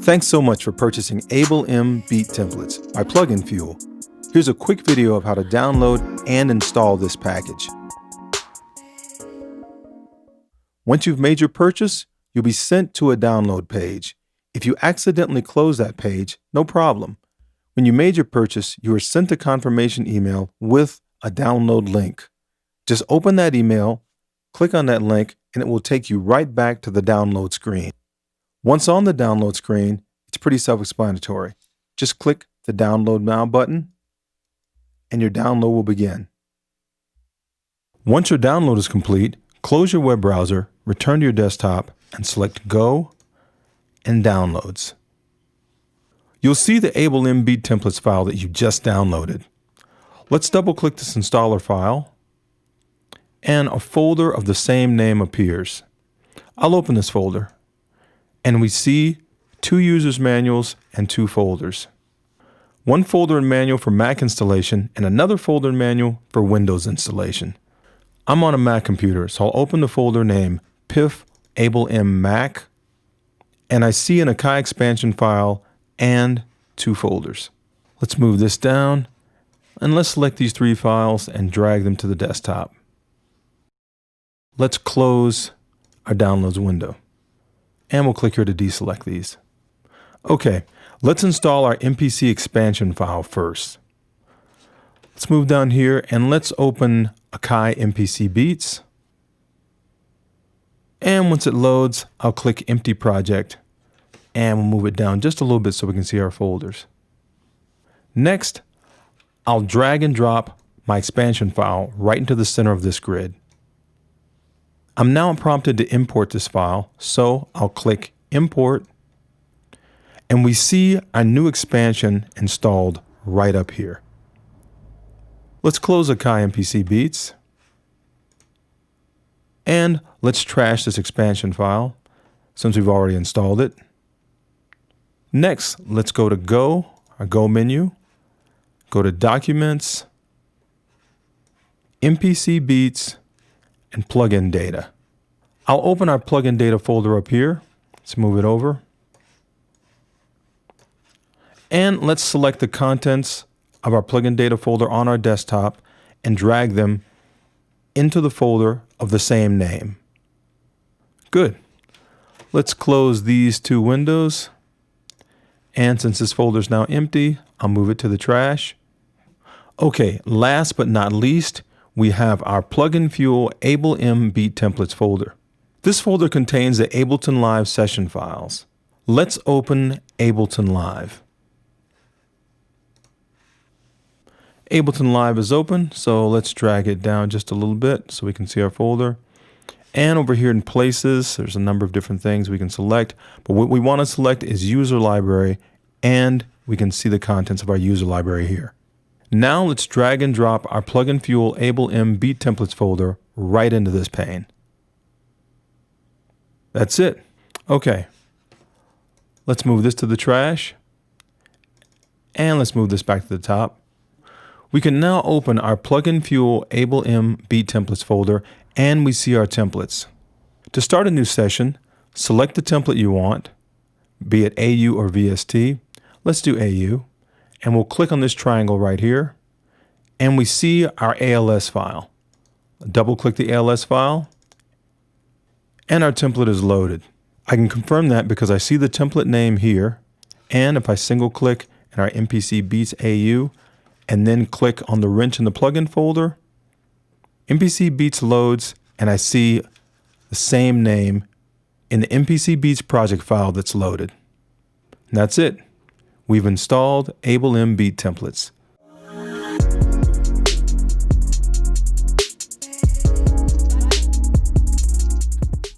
Thanks so much for purchasing Ableton Beat Templates by PluginFuel. Here's a quick video of how to download and install this package. Once you've made your purchase, you'll be sent to a download page. If you accidentally close that page, no problem. When you made your purchase, you were sent a confirmation email with a download link. Just open that email, click on that link, and it will take you right back to the download screen. Once on the download screen, it's pretty self-explanatory. Just click the Download Now button, and your download will begin. Once your download is complete, close your web browser, return to your desktop, and select Go and Downloads. You'll see the Ableton Beat Templates file that you just downloaded. Let's double-click this installer file, and a folder of the same name appears. I'll open this folder, and we see 2 users manuals and 2 folders. One folder and manual for Mac installation and another folder and manual for Windows installation. I'm on a Mac computer, so I'll open the folder named PIF Ableton Mac, and I see an Akai expansion file and 2 folders. Let's move this down, and let's select these 3 files and drag them to the desktop. Let's close our downloads window. And we'll click here to deselect these. Okay, let's install our MPC expansion file first. Let's move down here and let's open Akai MPC Beats. And once it loads, I'll click Empty Project and we'll move it down just a little bit so we can see our folders. Next, I'll drag and drop my expansion file right into the center of this grid. I'm now prompted to import this file, so I'll click Import, and we see our new expansion installed right up here. Let's close Akai MPC Beats, and let's trash this expansion file since we've already installed it. Next, let's go to Go, our Go menu, go to Documents, MPC Beats, and plugin data. I'll open our plugin data folder up here. Let's move it over. And let's select the contents of our plugin data folder on our desktop and drag them into the folder of the same name. Good. Let's close these 2 windows. And since this folder is now empty, I'll move it to the trash. Okay, last but not least, we have our PluginFuel Ableton Beat Templates folder. This folder contains the Ableton Live session files. Let's open Ableton Live. Ableton Live is open, so let's drag it down just a little bit so we can see our folder. And over here in Places, there's a number of different things we can select, but what we want to select is User Library, and we can see the contents of our user library here. Now let's drag and drop our PluginFuel Ableton Beat Templates folder right into this pane. That's it. Okay. Let's move this to the trash. And let's move this back to the top. We can now open our PluginFuel Ableton Beat Templates folder and we see our templates. To start a new session, select the template you want, be it AU or VST. Let's do AU. And we'll click on this triangle right here, and we see our ALS file. Double-click the ALS file, and our template is loaded. I can confirm that because I see the template name here, and if I single-click in our MPC Beats AU, and then click on the wrench in the plugin folder, MPC Beats loads, and I see the same name in the MPC Beats project file that's loaded. And that's it. We've installed Ableton Beat Templates.